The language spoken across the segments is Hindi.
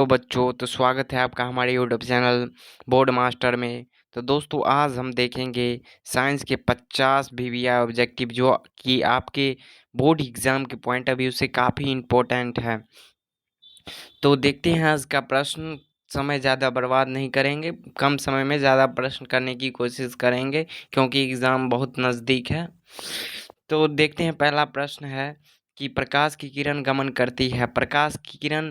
तो बच्चों, तो स्वागत है आपका हमारे यूट्यूब चैनल बोर्ड मास्टर में। तो दोस्तों, आज हम देखेंगे साइंस के 50 वीवीआई ऑब्जेक्टिव जो कि आपके बोर्ड एग्जाम के पॉइंट ऑफ व्यू से काफ़ी इम्पोर्टेंट है। तो देखते हैं आज का प्रश्न। समय ज़्यादा बर्बाद नहीं करेंगे, कम समय में ज़्यादा प्रश्न करने की कोशिश करेंगे क्योंकि एग्ज़ाम बहुत नज़दीक है। तो देखते हैं, पहला प्रश्न है कि प्रकाश की किरण गमन करती है। प्रकाश की किरण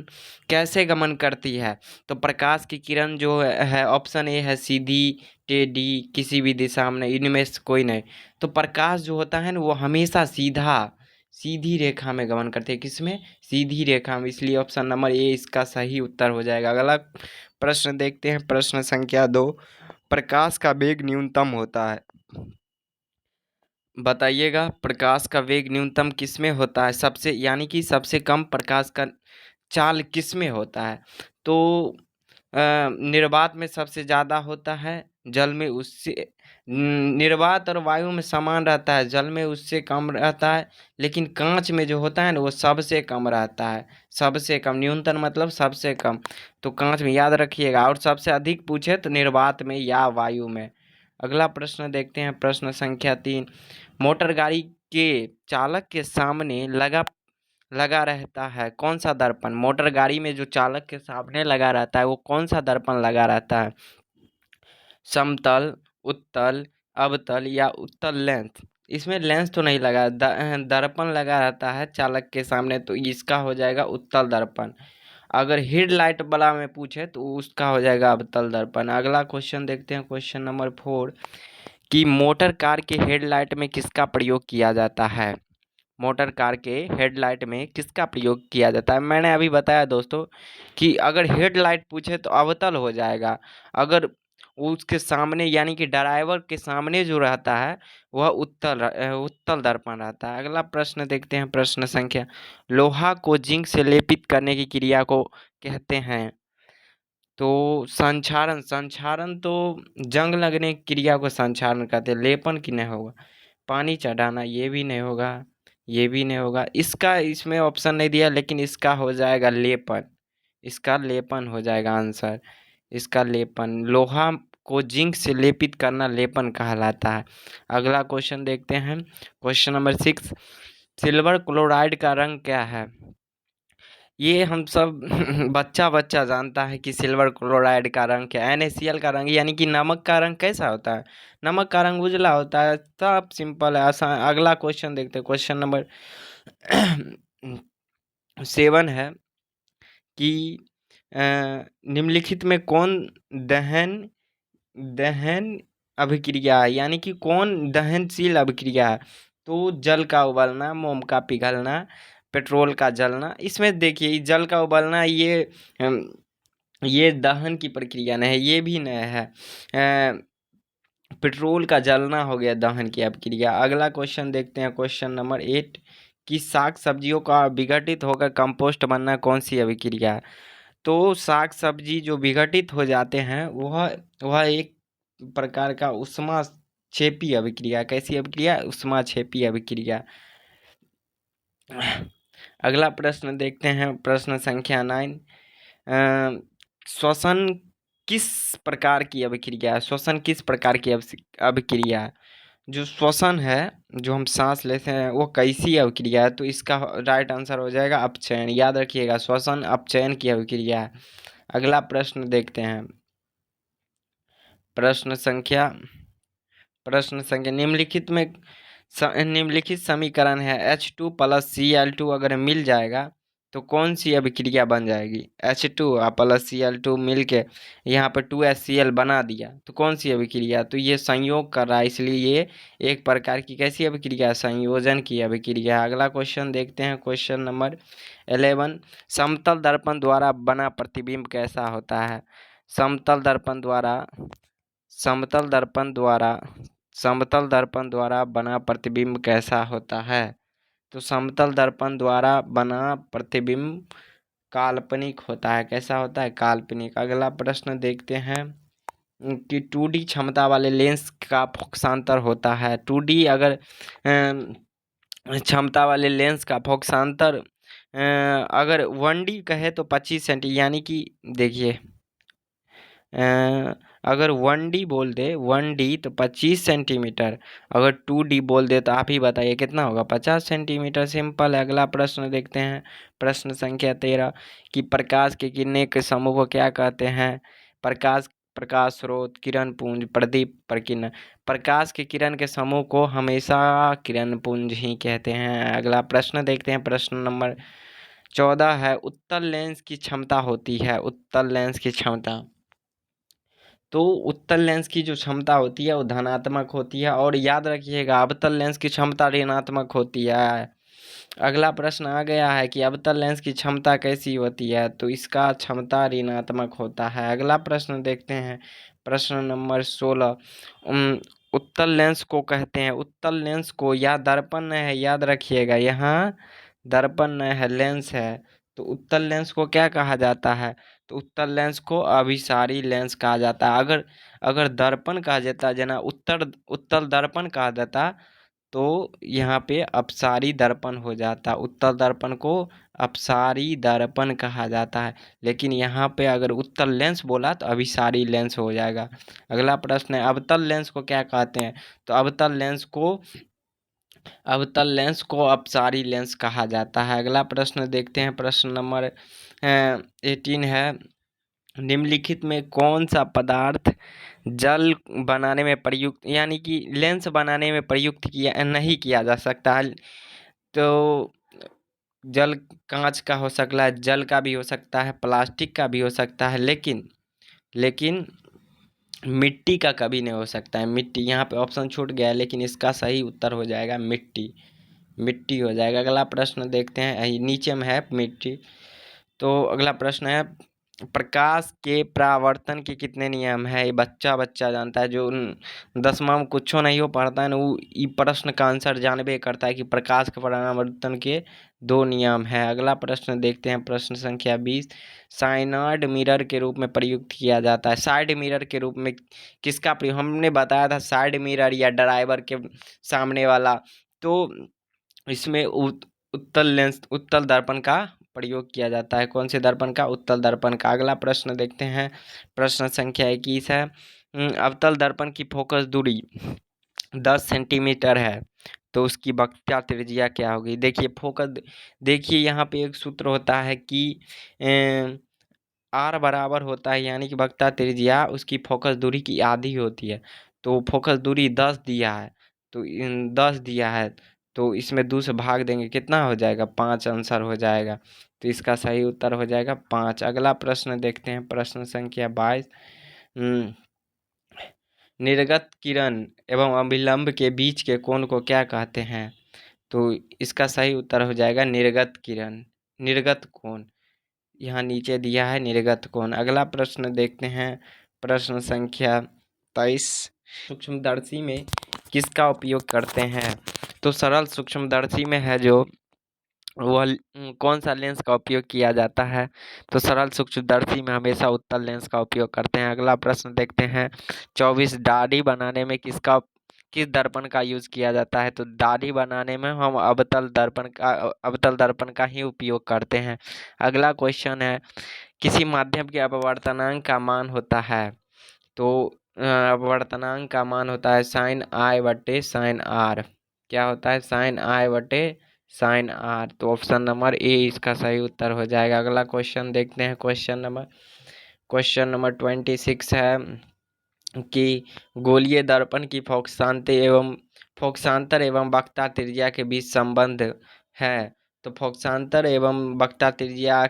कैसे गमन करती है? तो प्रकाश की किरण जो है, ऑप्शन ए है सीधी, टेढ़ी, किसी भी दिशा में, इनमें से कोई नहीं। तो प्रकाश जो होता है ना, वो हमेशा सीधी रेखा में गमन करती है। किसमें? सीधी रेखा में। इसलिए ऑप्शन नंबर ए इसका सही उत्तर हो जाएगा। अगला प्रश्न देखते हैं, प्रश्न संख्या 2। प्रकाश का वेग न्यूनतम होता है। बताइएगा, प्रकाश का वेग न्यूनतम किसमें होता है? सबसे यानी कि सबसे कम प्रकाश का चाल किसमें होता है? तो निर्वात में सबसे ज़्यादा होता है, जल में उससे निर्वात और वायु में समान रहता है, जल में उससे कम रहता है, लेकिन कांच में जो होता है ना, वो सबसे कम रहता है। सबसे कम, न्यूनतम मतलब सबसे कम। तो कांच में याद रखिएगा। और सबसे अधिक पूछे तो निर्वात में या वायु में। अगला प्रश्न देखते हैं, प्रश्न संख्या 3। मोटर गाड़ी के चालक के सामने लगा रहता है कौन सा दर्पण? मोटर गाड़ी में जो चालक के सामने लगा रहता है वो कौन सा दर्पण लगा रहता है? समतल, उत्तल, अवतल या उत्तल लेंस? इसमें लेंस तो नहीं लगा, दर्पण लगा रहता है चालक के सामने, तो इसका हो जाएगा उत्तल दर्पण। अगर हेडलाइट वाला में पूछे तो उसका हो जाएगा अवतल दर्पण। अगला क्वेश्चन देखते हैं, क्वेश्चन नंबर 4 कि मोटर कार के हेडलाइट में किसका प्रयोग किया जाता है? मोटर कार के हेडलाइट में किसका प्रयोग किया जाता है? मैंने अभी बताया दोस्तों कि अगर हेडलाइट पूछे तो अवतल हो जाएगा। अगर उसके सामने यानी कि ड्राइवर के सामने जो रहता है वह उत्तल दर्पण रहता है। अगला प्रश्न देखते हैं, प्रश्न संख्या। लोहा को जिंक से लेपित करने की क्रिया को कहते हैं। तो संक्षारण, संक्षारण तो जंग लगने की क्रिया को संक्षारण कहते हैं। लेपन की नहीं होगा। पानी चढ़ाना, ये भी नहीं होगा, ये भी नहीं होगा। इसका इसमें ऑप्शन नहीं दिया, लेकिन इसका हो जाएगा लेपन। इसका लेपन हो जाएगा आंसर। इसका लेपन, लोहा को जिंक से लेपित करना लेपन कहलाता है। अगला क्वेश्चन देखते हैं, क्वेश्चन नंबर 6। सिल्वर क्लोराइड का रंग क्या है? ये हम सब बच्चा बच्चा जानता है कि सिल्वर क्लोराइड का रंग क्या है। NaCl का रंग यानी कि नमक का रंग कैसा होता है? नमक का रंग उजला होता है। सब सिंपल है, आसान। अगला क्वेश्चन देखते हैं, क्वेश्चन नंबर 7 है कि निम्नलिखित में कौन दहन दहन अभिक्रिया है, यानी कि कौन दहनशील अभिक्रिया है? तो जल का उबलना, मोम का पिघलना, पेट्रोल का जलना। इसमें देखिए, जल का उबलना ये दहन की प्रक्रिया नहीं है, ये भी नहीं है। पेट्रोल का जलना हो गया दहन की अभिक्रिया। अगला क्वेश्चन देखते हैं, क्वेश्चन नंबर 8 कि साग सब्जियों का विघटित होकर कंपोस्ट बनना कौन सी अभिक्रिया है? तो साग सब्जी जो विघटित हो जाते हैं वह एक प्रकार का उष्मा क्षेपी अभिक्रिया। कैसी अभिक्रिया? उष्मा क्षेपी अभिक्रिया। अगला प्रश्न देखते हैं, प्रश्न संख्या 9। श्वसन किस प्रकार की अभिक्रिया है? श्वसन किस प्रकार की अभिक्रिया है? जो श्वसन है, जो हम सांस लेते हैं, वो कैसी अभिक्रिया है? तो इसका राइट आंसर हो जाएगा अपचयन। याद रखिएगा, श्वसन अपचयन की अभिक्रिया है। अगला प्रश्न देखते हैं, प्रश्न संख्या निम्नलिखित समीकरण है H2 + Cl2 अगर मिल जाएगा तो कौन सी अभिक्रिया बन जाएगी? H2 + Cl2 मिल के यहाँ पर 2HCl बना दिया तो कौन सी अभिक्रिया? तो ये संयोग कर रहा है, इसलिए ये एक प्रकार की कैसी अभिक्रिया? संयोजन की अभिक्रिया। अगला क्वेश्चन देखते हैं, क्वेश्चन नंबर 11। समतल दर्पण द्वारा बना प्रतिबिंब कैसा होता है? समतल दर्पण द्वारा समतल दर्पण द्वारा समतल दर्पण द्वारा बना प्रतिबिंब कैसा होता है? तो समतल दर्पण द्वारा बना प्रतिबिंब काल्पनिक होता है। कैसा होता है? काल्पनिक। अगला प्रश्न देखते हैं कि 2D क्षमता वाले लेंस का फोकसांतर होता है। 2D अगर क्षमता वाले लेंस का फोकसांतर अगर 1D कहे तो 25 सेंटी, यानी कि देखिए अगर 1D बोल दे, 1D तो 25 सेंटीमीटर, अगर 2D बोल दे तो आप ही बताइए कितना होगा, 50 सेंटीमीटर। सिंपल है। अगला प्रश्न देखते हैं, प्रश्न संख्या 13 कि प्रकाश के किरणें के समूह को क्या कहते हैं। प्रकाश, प्रकाश स्रोत, किरण पुंज, प्रदीप, प्रकीर्णन। प्रकाश के किरण के समूह को हमेशा किरण पुंज ही कहते हैं। अगला प्रश्न देखते हैं, प्रश्न नंबर 14 है, उत्तल लेंस की क्षमता होती है, उत्तल लेंस की क्षमता। तो उत्तल लेंस की जो क्षमता होती है वो धनात्मक होती है, और याद रखिएगा अवतल लेंस की क्षमता ऋणात्मक होती है। अगला प्रश्न आ गया है कि अवतल लेंस की क्षमता कैसी होती है, तो इसका क्षमता ऋणात्मक होता है। अगला प्रश्न देखते हैं, प्रश्न नंबर 16, उत्तल लेंस को कहते हैं, उत्तल लेंस को, या दर्पण है, याद रखिएगा यहाँ दर्पण नहीं है, लेंस है। तो उत्तल लेंस को क्या कहा जाता है, तो उत्तल लेंस को अभिसारी लेंस कहा जाता है। अगर अगर दर्पण कहा जाता, जना उत्तर उत्तल दर्पण कहा जाता, तो यहाँ पे अपसारी दर्पण हो जाता, उत्तल दर्पण को अपसारी दर्पण कहा जाता है। लेकिन यहाँ पे अगर उत्तल लेंस बोला तो अभिसारी लेंस हो जाएगा। अगला प्रश्न है, अवतल लेंस को क्या कहते हैं, तो अवतल लेंस को अपसारी लेंस कहा जाता है। अगला प्रश्न देखते हैं, प्रश्न नंबर 18 है, निम्नलिखित में कौन सा पदार्थ जल बनाने में प्रयुक्त, यानी कि लेंस बनाने में प्रयुक्त किया नहीं किया जा सकता है। तो जल कांच का हो सकता है, जल का भी हो सकता है, प्लास्टिक का भी हो सकता है, लेकिन लेकिन मिट्टी का कभी नहीं हो सकता है। मिट्टी, यहाँ पे ऑप्शन छूट गया है, लेकिन इसका सही उत्तर हो जाएगा मिट्टी, मिट्टी हो जाएगा। अगला प्रश्न देखते हैं, नीचे में है मिट्टी। तो अगला प्रश्न है, प्रकाश के परावर्तन के कितने नियम है, ये बच्चा बच्चा जानता है, जो 10वां में कुछ नहीं हो पढ़ता है ना, वो ये प्रश्न का आंसर जानबे करता है कि प्रकाश के परावर्तन के 2 नियम है। अगला प्रश्न देखते हैं, प्रश्न संख्या 20, साइनाइड मिरर के रूप में प्रयुक्त किया जाता है। साइड मिरर के रूप में किसका प्रयोग, हमने बताया था साइड मिरर या ड्राइवर के सामने वाला, तो इसमें उत्तल लेंस, उत्तल दर्पण का प्रयोग किया जाता है। कौन से दर्पण का, उत्तल दर्पण का। अगला प्रश्न देखते हैं, प्रश्न संख्या 21 है, अवतल दर्पण की फोकस दूरी 10 सेंटीमीटर है, तो उसकी वक्रता त्रिज्या क्या होगी। देखिए फोकस, देखिए यहाँ पे एक सूत्र होता है कि आर बराबर होता है, यानी कि वक्रता त्रिज्या उसकी फोकस दूरी की आधी होती है। तो फोकस दूरी 10 दिया है, तो 10 दिया है, तो इसमें 2 से भाग देंगे, कितना हो जाएगा, 5 आंसर हो जाएगा। तो इसका सही उत्तर हो जाएगा 5। अगला प्रश्न देखते हैं, प्रश्न संख्या 22, निर्गत किरण एवं अभिलंब के बीच के कोण को क्या कहते हैं, तो इसका सही उत्तर हो जाएगा निर्गत किरण, निर्गत कोण, यहाँ नीचे दिया है निर्गत कोण। अगला प्रश्न देखते हैं, प्रश्न संख्या 23, सूक्ष्मदर्शी में किसका उपयोग करते हैं, तो सरल सूक्ष्मदर्शी में है जो वह कौन सा लेंस का उपयोग किया जाता है, तो सरल सूक्ष्मदर्शी में हमेशा उत्तल लेंस का उपयोग करते हैं। अगला प्रश्न देखते हैं, 24, दाढ़ी बनाने में किस दर्पण का यूज किया जाता है, तो दाढ़ी बनाने में हम अवतल दर्पण का ही उपयोग करते हैं। अगला क्वेश्चन है, किसी माध्यम के अपवर्तनांक का मान होता है, तो अपवर्तनांक का मान होता है साइन आई बटे साइन आर, क्या होता है, साइन आई बटे साइन आर। तो ऑप्शन नंबर ए इसका सही उत्तर हो जाएगा। अगला क्वेश्चन देखते हैं, क्वेश्चन नंबर 26 है कि गोलीय दर्पण की फोकसांतर एवं वक्रता त्रिज्या के बीच संबंध है। तो फोकसांतर एवं वक्रता त्रिज्या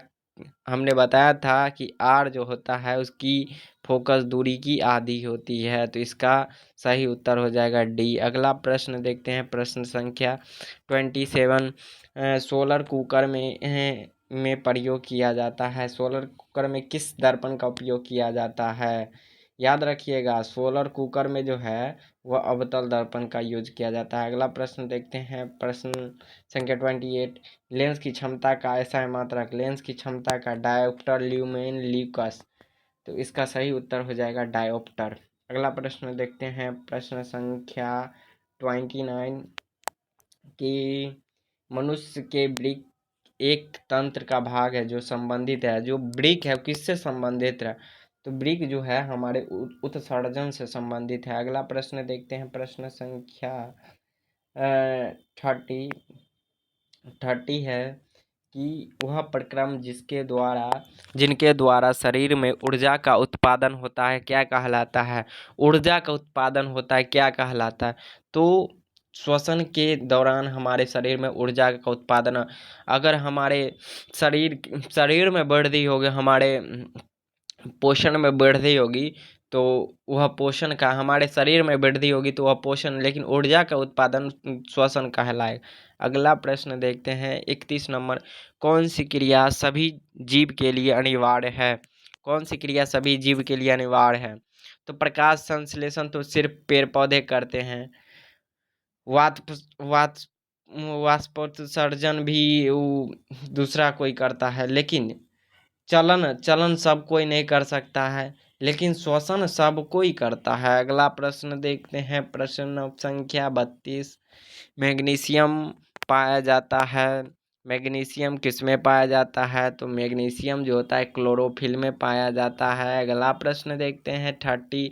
हमने बताया था कि आर जो होता है उसकी फोकस दूरी की आधी होती है, तो इसका सही उत्तर हो जाएगा डी। अगला प्रश्न देखते हैं, प्रश्न संख्या 27, सोलर कुकर में प्रयोग किया जाता है, सोलर कुकर में किस दर्पण का उपयोग किया जाता है, याद रखिएगा सोलर कुकर में जो है वह अवतल दर्पण का यूज किया जाता है। अगला प्रश्न देखते हैं, प्रश्न संख्या 28, लेंस की क्षमता का ऐसा मात्रक, लेंस की क्षमता का डायोप्टर ल्यूमेन ल्यूकस, तो इसका सही उत्तर हो जाएगा डायोप्टर। अगला प्रश्न देखते हैं, प्रश्न संख्या 29 कि मनुष्य के वृक्क एक तंत्र का भाग है जो संबंधित है, जो वृक्क है किससे संबंधित है, तो वृक्क जो है हमारे उत्सर्जन से संबंधित है। अगला प्रश्न देखते हैं, प्रश्न संख्या 30 है कि वह प्रक्रम जिनके द्वारा शरीर में ऊर्जा का उत्पादन होता है क्या कहलाता है? ऊर्जा का उत्पादन होता है क्या कहलाता है? तो श्वसन के दौरान हमारे शरीर में ऊर्जा का उत्पादन, अगर हमारे शरीर में वृद्धि होगी, हमारे पोषण में वृद्धि होगी, तो वह पोषण का हमारे शरीर में वृद्धि होगी तो वह पोषण, लेकिन ऊर्जा का उत्पादन श्वसन कहलाएगा। अगला प्रश्न देखते हैं 31 नंबर, कौन सी क्रिया सभी जीव के लिए अनिवार्य है? कौन सी क्रिया सभी जीव के लिए अनिवार्य है? तो प्रकाश संश्लेषण तो सिर्फ पेड़ पौधे करते हैं, वात वात वाष्पोत्सर्जन भी दूसरा कोई करता है, लेकिन चलन चलन सब कोई नहीं कर सकता है, लेकिन श्वसन सब कोई करता है। अगला प्रश्न देखते हैं, प्रश्न संख्या 32, मैग्नीशियम पाया जाता है। मैग्नीशियम किस में पाया जाता है? तो मैग्नीशियम जो होता है क्लोरोफिल में पाया जाता है। अगला प्रश्न देखते हैं 33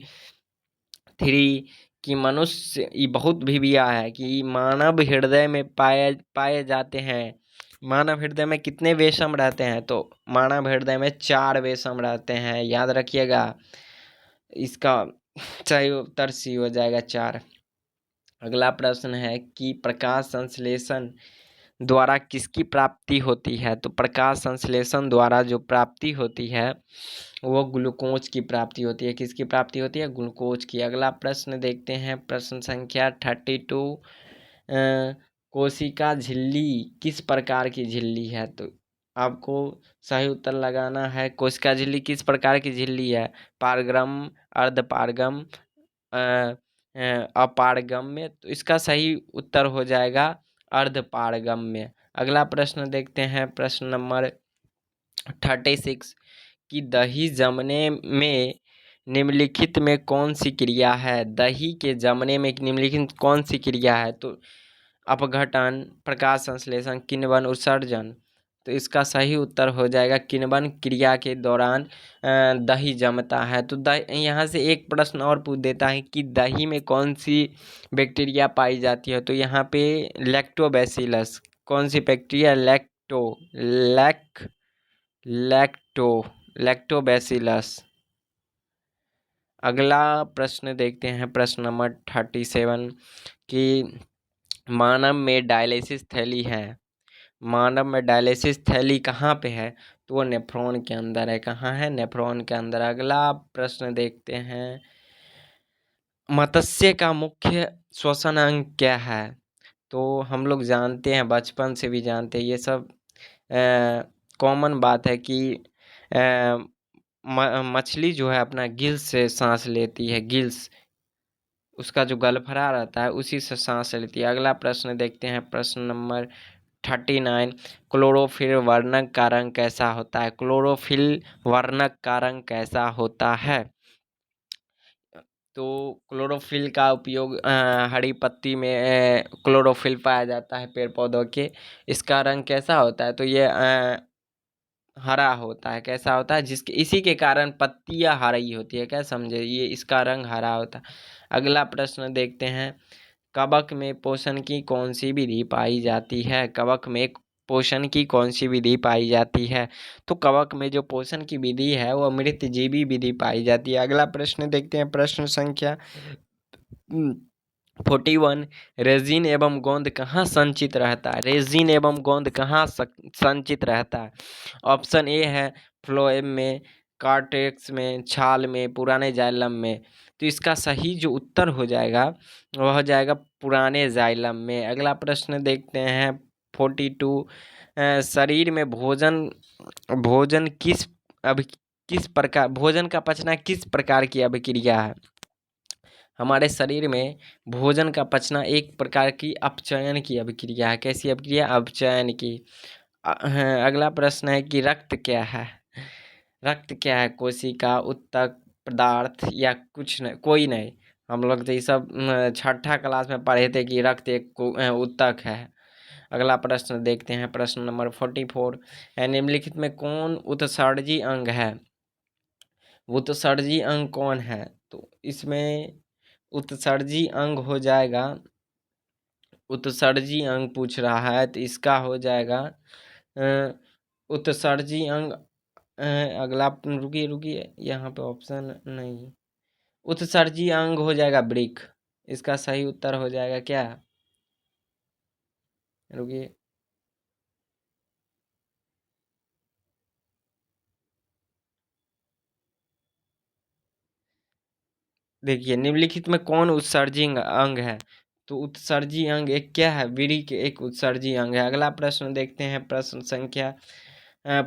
कि मनुष्य, ये बहुत भी आया है कि मानव हृदय में पाए जाते हैं। मानव हृदय में कितने वेशम रहते हैं? तो मानव हृदय में 4 वेशम रहते हैं, याद रखिएगा। इसका सही उत्तर सी हो जाएगा 4। अगला प्रश्न है कि प्रकाश संश्लेषण द्वारा किसकी प्राप्ति होती है? तो प्रकाश संश्लेषण द्वारा जो प्राप्ति होती है वो ग्लूकोज की प्राप्ति होती है। किसकी प्राप्ति होती है? ग्लूकोज की। अगला प्रश्न देखते हैं, प्रश्न संख्या 32, कोशिका झिल्ली किस प्रकार की झिल्ली है? तो आपको सही उत्तर लगाना है, कोशिका झिल्ली किस प्रकार की झिल्ली है? पारगम, अर्धपारगम, अपारगम्य? तो इसका सही उत्तर हो जाएगा अर्धपारगम्य। अगला प्रश्न देखते हैं, प्रश्न नंबर 36 कि दही जमने में निम्नलिखित में कौन सी क्रिया है? दही के जमने में निम्नलिखित कौन सी क्रिया है? तो अपघटन, प्रकाश संश्लेषण, किण्वन, उत्सर्जन? तो इसका सही उत्तर हो जाएगा किण्वन क्रिया के दौरान दही जमता है। तो यहाँ से एक प्रश्न और पूछ देता है कि दही में कौन सी बैक्टीरिया पाई जाती है? तो यहाँ पे लैक्टोबैसिलस, कौन सी बैक्टीरिया? लैक्टोबैसिलस। अगला प्रश्न देखते हैं, प्रश्न नंबर 37 कि मानव में डायलिसिस थैली है। मानव में डायलिसिस थैली कहाँ पे है? तो वो नेफ्रॉन के अंदर है। कहाँ है? नेफ्रॉन के अंदर। अगला प्रश्न देखते हैं, मत्स्य का मुख्य श्वसन अंग क्या है? तो हम लोग जानते हैं, बचपन से भी जानते हैं, ये सब कॉमन बात है कि मछली जो है अपना गिल्स से सांस लेती है। गिल्स, उसका जो गलफड़ा रहता है उसी से सांस लेती है। अगला प्रश्न देखते हैं, प्रश्न नंबर 39, क्लोरोफिल वर्णक का रंग कैसा होता है? क्लोरोफिल वर्णक का रंग कैसा होता है? तो क्लोरोफिल का उपयोग हरी पत्ती में क्लोरोफिल पाया जाता है पेड़ पौधों के। इसका रंग कैसा होता है? तो ये हरा होता है। कैसा होता है? जिसके इसी के कारण पत्तियां हरी होती है। क्या समझे? ये इसका रंग हरा होता है। अगला प्रश्न देखते हैं, कवक में पोषण की कौन सी विधि पाई जाती है? कवक में पोषण की कौन सी विधि पाई जाती है? तो कवक में जो पोषण की विधि है वो मृतजीवी विधि पाई जाती है। अगला प्रश्न देखते हैं, प्रश्न संख्या 41, रेजिन एवं गोंद कहाँ संचित रहता है? रेजिन एवं गोंद कहाँ संचित रहता है? ऑप्शन ए है फ्लोएम में, कार्टेक्स में, छाल में, पुराने जाइलम में। तो इसका सही जो उत्तर हो जाएगा वह हो जाएगा पुराने जाइलम में। अगला प्रश्न देखते हैं 42, शरीर में भोजन किस प्रकार, भोजन का पचना किस प्रकार की अभिक्रिया है? हमारे शरीर में भोजन का पचना एक प्रकार की अपचयन की अभिक्रिया है। कैसी अभिक्रिया? अपचयन की। अगला प्रश्न है कि रक्त क्या है? रक्त क्या है? कोशिका, ऊतक, पदार्थ या कुछ नहीं, कोई नहीं। हम लोग तो ये सब छठा क्लास में पढ़े थे कि रक्त एक ऊतक है। अगला प्रश्न देखते हैं, प्रश्न नंबर 44 है, निम्नलिखित में कौन उत्सर्जी अंग है? उत्सर्जी अंग कौन है? तो इसमें उत्सर्जी अंग हो जाएगा, उत्सर्जी अंग पूछ रहा है तो इसका हो जाएगा उत्सर्जी अंग। अगला रुकिए रुकिए, यहाँ पे ऑप्शन नहीं, उत्सर्जी अंग हो जाएगा वृक्क। इसका सही उत्तर हो जाएगा क्या? रुकिए, देखिए निम्नलिखित में कौन उत्सर्जी अंग है? तो उत्सर्जी अंग एक क्या है? वृक्क एक उत्सर्जी अंग है। अगला प्रश्न देखते हैं, प्रश्न संख्या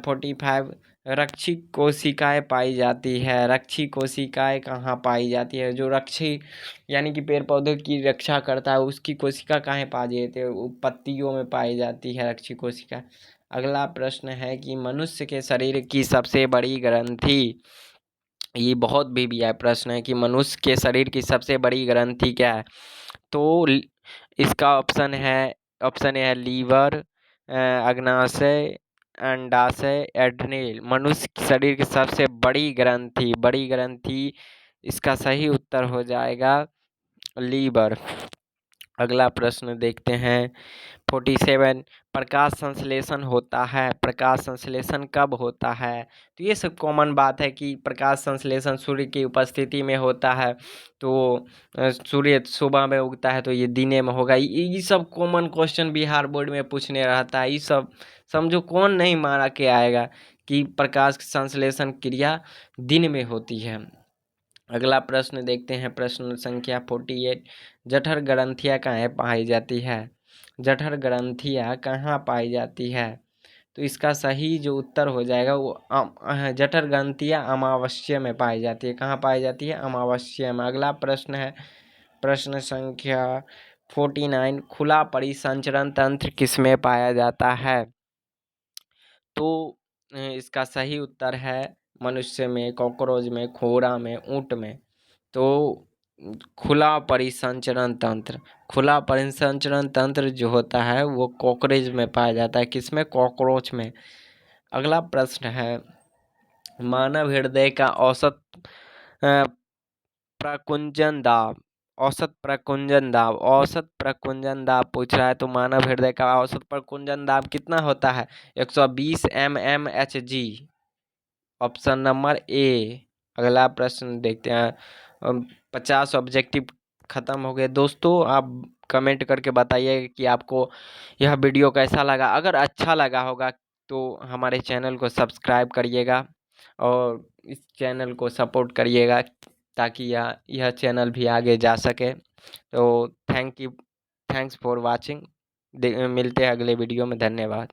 45, रक्षी कोशिकाएं पाई जाती है। रक्षी कोशिकाएं कहाँ पाई जाती है? जो रक्षी यानी कि पेड़ पौधों की रक्षा करता है, उसकी कोशिका कहाँ पाई जाती है? वो पत्तियों में पाई जाती है रक्षी कोशिका। अगला प्रश्न है कि मनुष्य के शरीर की सबसे बड़ी ग्रंथि, ये बहुत भी प्रश्न है कि मनुष्य के शरीर की सबसे बड़ी ग्रंथि क्या है? तो इसका ऑप्शन ए है लीवर, अग्नाशय, अंडाशय, एड्रिनल। मनुष्य के शरीर की सबसे बड़ी ग्रंथि, इसका सही उत्तर हो जाएगा लीवर। अगला प्रश्न देखते हैं, 47, प्रकाश संश्लेषण होता है। प्रकाश संश्लेषण कब होता है? तो ये सब कॉमन बात है कि प्रकाश संश्लेषण सूर्य की उपस्थिति में होता है। तो सूर्य सुबह में उगता है तो ये दिने में होगा। ये सब कॉमन क्वेश्चन बिहार बोर्ड में पूछने रहता है। ये सब समझो, कौन नहीं मारा के आएगा कि प्रकाश संश्लेषण क्रिया दिन में होती है। अगला प्रश्न देखते हैं, प्रश्न संख्या 48, जठर ग्रंथियां कहाँ पाई जाती है? जठर ग्रंथियां कहाँ पाई जाती है? तो इसका सही जो उत्तर हो जाएगा वो जठर ग्रंथियां अमावस्या में पाई जाती है। कहाँ पाई जाती है? अमावस्या में। अगला प्रश्न है, प्रश्न संख्या 49, खुला परिसंचरण तंत्र किसमें पाया जाता है? तो इसका सही उत्तर है मनुष्य में, कॉकरोच में, घोड़ा में, ऊंट में। तो खुला परिसंचरण तंत्र जो होता है वो कॉकरोच में पाया जाता है। किसमें? कॉकरोच में। अगला प्रश्न है, मानव हृदय का अ, प्रकुंजन दाब औसत प्रकुंजन दाब पूछ रहा है। तो मानव हृदय का औसत प्रकुंजन दाब कितना होता है? 120 mmHg, ऑप्शन नंबर ए। अगला प्रश्न देखते हैं, 50 ऑब्जेक्टिव खत्म हो गए। दोस्तों आप कमेंट करके बताइए कि आपको यह वीडियो कैसा लगा। अगर अच्छा लगा होगा तो हमारे चैनल को सब्सक्राइब करिएगा और इस चैनल को सपोर्ट करिएगा ताकि यह चैनल भी आगे जा सके। तो थैंक्स फॉर वाचिंग। मिलते हैं अगले वीडियो में। धन्यवाद।